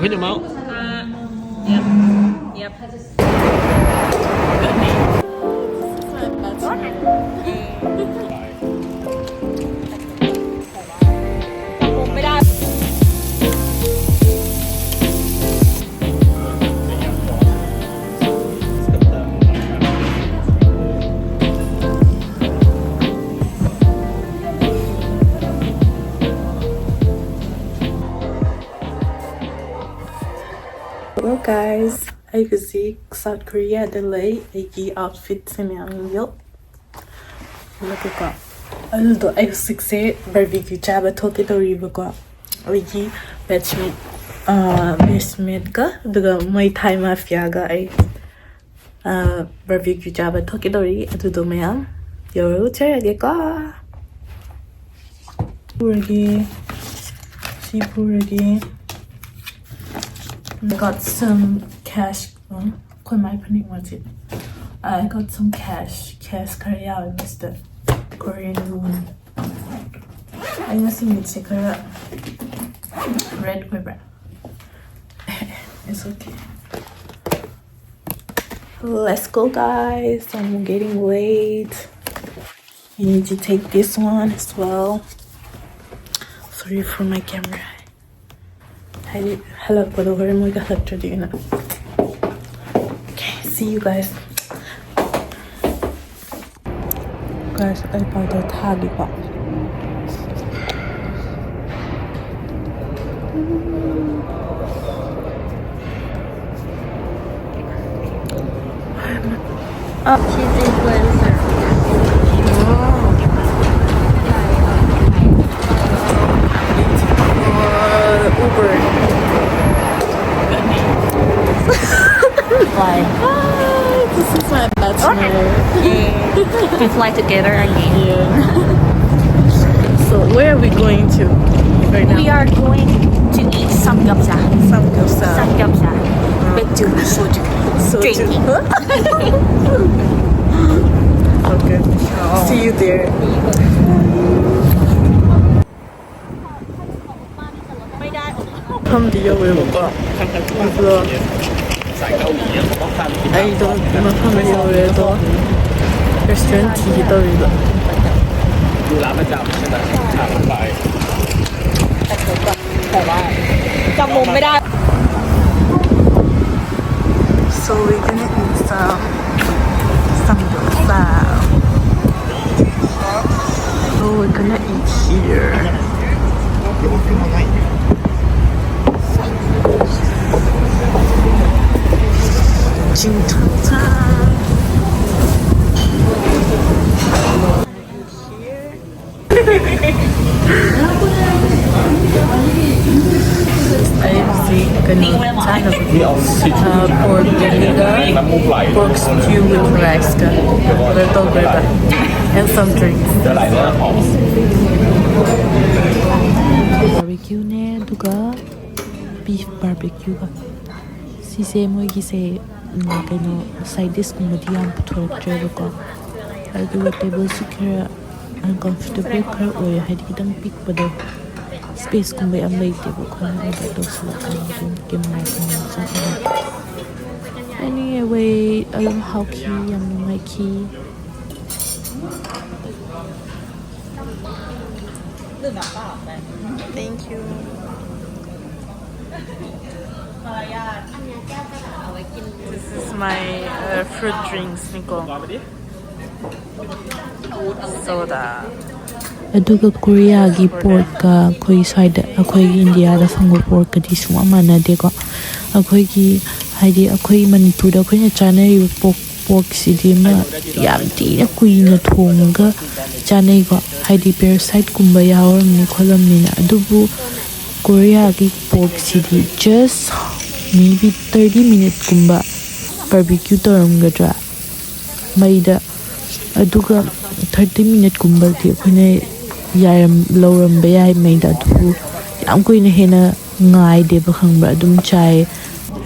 Hit them out. Yep. Yep. Hello guys, I visit South Korea delay a outfit semi-young. Look at that. Although I say barbecue chaba toki to ribuko. Wiki batchmate ka the my Thai mafia ga I barbecue chaba toki dori atudo mayam. Yo charage ka. Puragi. Si puragi. I got some cash. I got some cash Korea in Mr. Korean room. I just need to check red pepper. It's okay. Let's go, guys. I'm getting late. I need to take this one as well. Sorry for my camera. Hello, okay, see you guys. Guys, I bought a tag box. She's influencer. Uber. Why? This is my bachelor. We fly together again. Yeah. So where are we going to right now? We are going to eat samgyeopsal. Samgyeopsal. Samgyeopsal. Beju soju. Drinking. Okay. See you there. Hamdiyo will go. I don't know Hamdiyo will go. Restaurant tea though. So we're gonna eat some samgyeopsal. So we're gonna eat here. Pork vinegar, pork stew with rice, and some drinks. Barbecue ne duga beef barbecue ga sise moi gi se kaino side dish kuma di am puthoratre ko aduga table sikra uncomfortable khar oy hadi kitang pick pado space kuma am laite ko khana ga to su kan kim mai ko anyway how ki am mai ki Thank you. This is my fruit drinks, Nico. Soda. aduga Korea gi pork ka khoi side akhoi India da phangwa pork ka di suma mana de ko akhoi gi haidi akhoi Manipur da khoi na chanai pork si di ma yam ti na kui na thong ga chanai ko haidi parasite kumba yawar ni kholam ni na adubu Korea gi pork si di just maybe 30 minutes kumba barbecue toram ga dra maida aduga 30 minutes kumba ti khone yaram lowram ba yai maida du yam koina hena ngai de ba khangba dum chai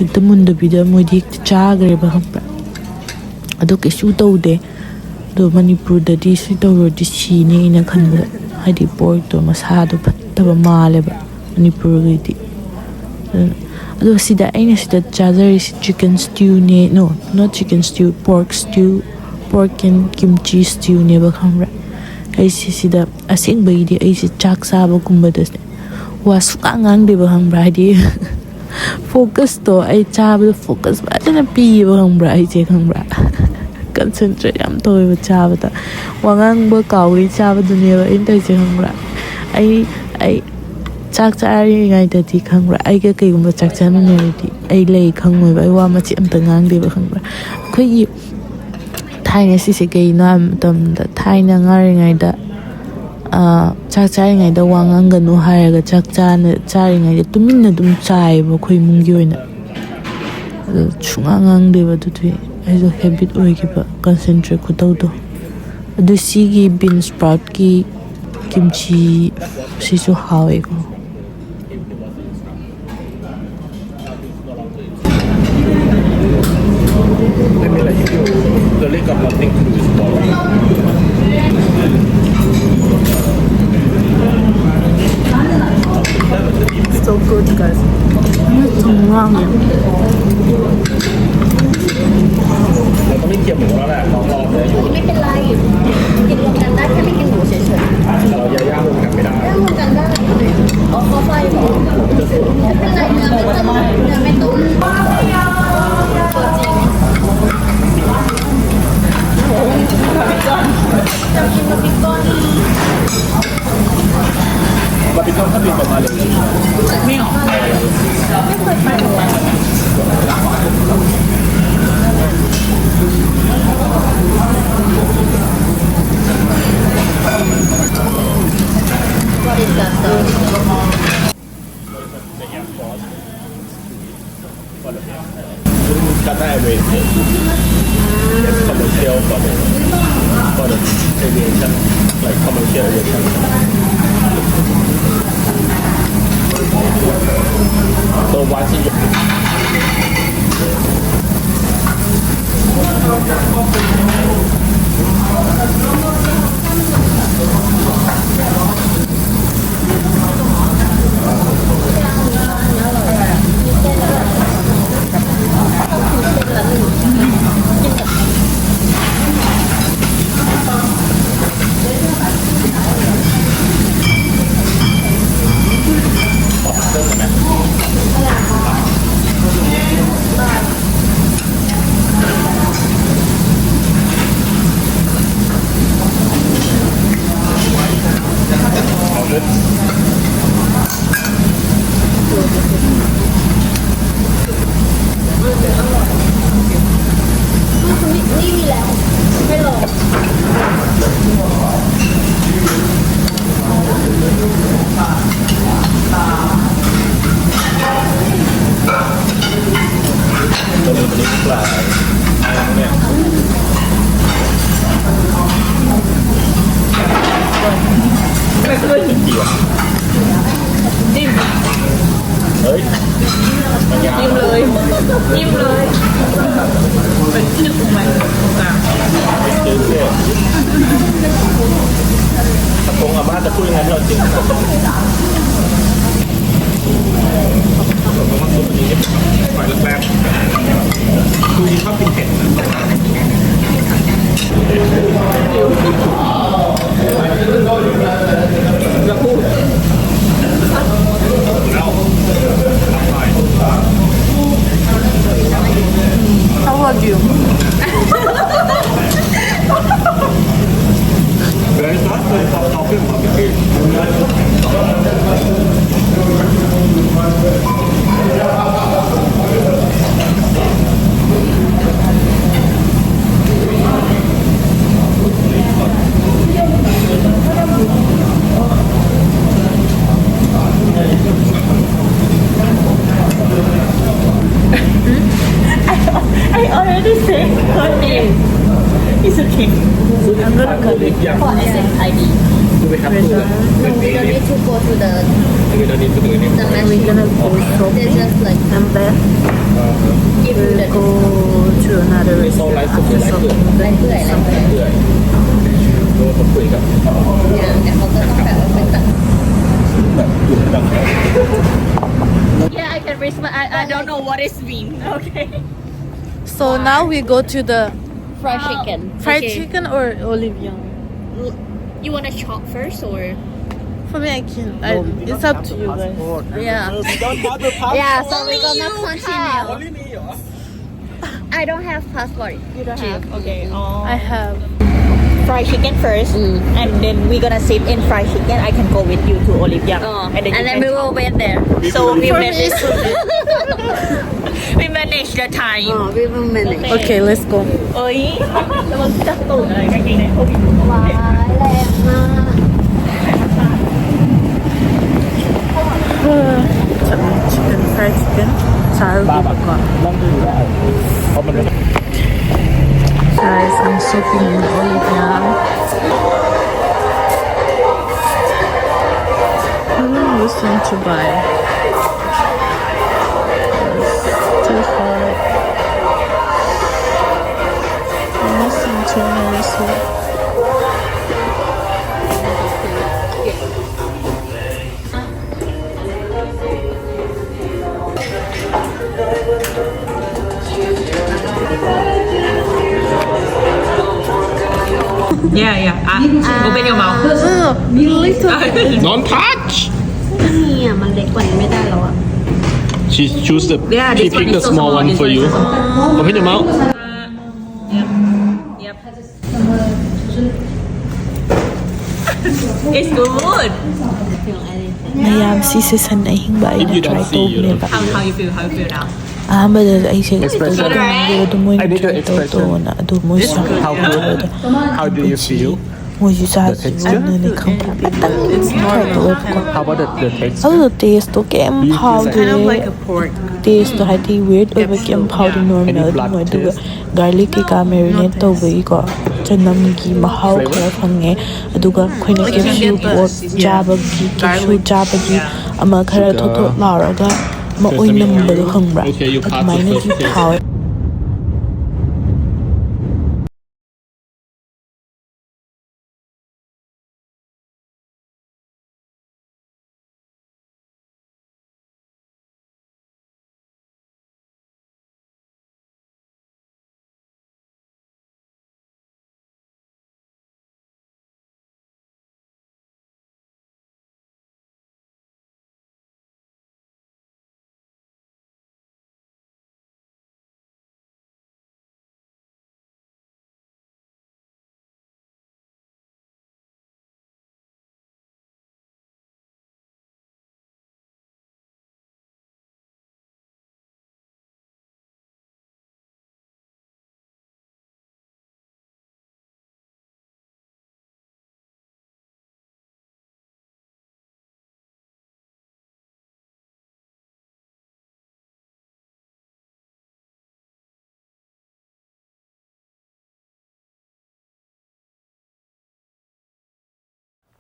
itamun da bida modi cha gare ba khangba adu ke su to de do Manipur da di su to ro di chi ni na khanba hadi pork to masa do phattaba male ba Manipur gi di ꯑꯗꯣ ꯁꯤꯗ ꯑꯩꯅ ꯁꯤꯗ ꯆꯥꯖꯔꯤꯁꯤ chicken stewꯅꯦ no not chicken stew pork stew pork and kimchi stewꯅꯦꯕ ꯈꯪꯕ꯭ꯔꯥ ꯑꯩꯁꯤ ꯁꯤꯗ ꯑꯁꯦꯡꯕꯒꯤꯗꯤ ꯑꯩꯁꯤ ꯆꯥꯛ ꯆꯥꯕꯒꯨꯝꯕꯗꯁꯦ ꯋꯥ ꯁꯨꯛꯉꯥꯡ ꯉꯥꯡꯗꯦꯕ ꯈꯪꯕ꯭ꯔꯥ ꯍꯥꯏꯗꯤ ꯐꯣꯀꯁꯇꯣ ꯑꯩ ꯆꯥꯕꯗ ꯐꯣꯀꯁ ꯐꯖꯅ ꯄꯤꯌꯦꯕ ꯈꯪꯕ꯭ꯔꯥ ꯑꯩꯁꯦ ꯈꯪꯕ꯭ꯔꯥ ꯀꯟꯁꯦꯟꯇ꯭ꯔꯦꯠ ꯌꯥꯝ ꯇꯧꯋꯦꯕ ꯆꯥꯕꯗ ꯋꯥ ꯉꯥꯡꯕ ꯀꯥꯎꯋꯤ ꯆꯥꯕꯗꯨꯅꯦꯕ ꯑꯩꯅ ꯇꯧꯔꯤꯁꯦ ꯈꯪꯕ꯭ꯔꯥ ꯑꯩ ꯆꯥꯛ ꯆꯥꯔꯤꯉꯩꯗꯗꯤ ꯈꯪꯕ꯭ꯔꯥ ꯑꯩꯒ ꯀꯩꯒꯨꯝꯕ ꯆꯥꯛ ꯆꯥꯃꯤꯟꯅꯔꯗꯤ ꯑꯩ ꯂꯩ ꯈꯪꯉꯣꯏꯕ ꯑꯩ ꯋꯥ ꯃꯆꯦꯠ ꯑꯝꯇ ꯉꯥꯡꯗꯦꯕ ꯈꯪꯕ꯭ꯔꯥ ꯑꯩꯈꯣꯏꯒꯤ ꯊꯥꯏꯅ ꯁꯤꯁꯦ ꯀꯩꯅꯣ ꯍꯥꯏꯕ ꯃꯇꯝꯗ ꯊꯥꯏꯅ ꯉꯥꯔꯤꯉꯩꯗ ꯆꯥꯛ ꯆꯥꯔꯤꯉꯩꯗ ꯋꯥ ꯉꯥꯡꯒꯅꯨ ꯍꯥꯏꯔꯒ ꯆꯥꯛ ꯆꯥꯔꯤꯉꯩꯗ ꯇꯨꯃꯤꯟꯅ ꯑꯗꯨꯝ ꯆꯥꯏꯌꯦꯕ ꯑꯩꯈꯣꯏ ꯏꯃꯨꯡꯒꯤ ꯑꯣꯏꯅ ꯑꯗꯣ ꯁꯨꯡꯉꯥꯡ ꯉꯥꯡꯗꯦꯕ ꯑꯗꯨꯗꯤ ꯑꯩꯁꯨ ꯍꯦꯕꯤꯠ ꯑꯣꯏꯈꯤꯕ ꯀꯟꯁꯦꯟꯇ꯭ꯔꯦꯠ ꯈꯨꯇꯧꯗꯣ ꯑꯗꯨ ꯁꯤꯒꯤ ꯕꯤꯟ ꯁꯄ꯭ꯔꯥꯎꯠꯀꯤ ꯀꯤꯝꯆꯤ ꯁꯤꯁꯨ ꯍꯥꯎꯋꯦꯀꯣ The lake got nothing to do with tomorrow. so good guys ถึงมากเลย เราต้องไม่เกี่ยวหมูแล้วแหละเรารอเนื้ออยู่ ไม่เป็นไรกินรวมกันได้แค่ไม่กินหมูเฉย แต่เราย่างรวมกันไม่ได้ ๆรวมกันได้อ๋อเขาไฟเหรอไม่เป็นไรเนื้อไม่ตุ้มตัวจริงจะกินบาร์บีคอน บาร์บีคอนถ้าบินประมาณเลย ไม่ออก ไม่เคยไปหรอก What is that though? Qatar Airways it's commercial for the aviation like commercial aviation so once youนี่มีแล้วไม่ลอง ตัวนี้ปลาเนี่ยไม่เคยกินกี่วะจิ้มเฮ้ยมันยาวจิ้มเลยเป็นชื่อของมันต่าง จิ้มเลยถ้าคงอาม่าจะพูดยังไงให้เราจิ้มผมว่าตัวนี้ฝ่ายแรกๆคือชอบกินเผ็ดแล้วพูดแล้วทำไม How about you? Very fast, very fast talking about the food. I already said her name. It's okay. I'm gonna cut it. for SSID Do we have to no we don't need to go to the we don't need to do anything. the We're machine gonna go they shopping just like and then give you the we'll go to another restaurant after shopping. เรื่อยๆ เรื่อยๆดูผมคุยกับ อย่างแต่เขาก็ต้องแบบว่าเป็นแบบ แบบอยู่ดัง Yeah I can Paris, but I don't know what it means. Okay. So now we go to the Fried chicken. fried Okay. chicken or olive young. You wanna chop first or? For me, I can. It's up to you guys. Yeah. We don't have the passport. Yeah, so we're gonna continue. Only me, heรอ? I don't have passport. You don't have? Okay. I have. fried chicken first, and then we're gonna sit in fried chicken. I can go with you to Olive Young, And then we will wait there. So we For me, manage, it's we manage the time. We will manage. okay, let's go. เอ้ยระวังจับตูดอะไรกางเกงในโควิด ว้ายแรงมาก Chicken, fried chicken. Sorry, we forgot. นั่งดูได้เพราะมันไม่ Guys, I'm soaking in olive young. I don't know which one to buy. It's too hard. I'm missing two nerves here. Yeah. Open your mouth. Don't touch นี่อ่ะมันเล็กกว่านี้ไม่ได้แล้วอ่ะ She choose the Yeah, she this one pick is the so small small, one this for one you is so small. Open your mouth Yep. It's good. พยายามซีซีซันไอหิงบายนะ You ทราย don't ตู see, you เนี่ย know. แบบ How you feel? How you feel now? บดไอเช็คตัว Expression. เดียวดูมวย I need ตัว the โต expression. นะดูมวยสอง How good How do you feel มวยยูซาจิวันนึงในคัมพูดตั้งทรายตัวก็ How about the taste เทสตัวเกมพาวเดอร์เทสตัวให้ที่ weird โดยเกมพาวเดอร์ normal ดูมวยดู garlic ที่การ marinate ตัวไปก็จะนำกีมาเข้าคราฟังไงดูก็คุยในเกมชิวบดจาบกีเกมชิวจาบกีอามาคาราทอลาแล้วก็มาอุ้ยน้ำเดือดข้างบนทำไมนี่ที่พาว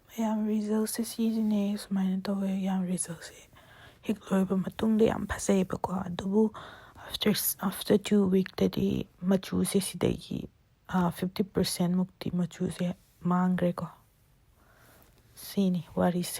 พยายาม resource ซีนี่สมัยนั้นตัวพยายาม resource ฮิกลอยประมาตุงเดียมภาษาแบบว่าดู after 2 weeks แต่ที่มาจูเสียสิได้กี่50% มุกที่มาจูเสียมังเกรก็ซีนี่ what is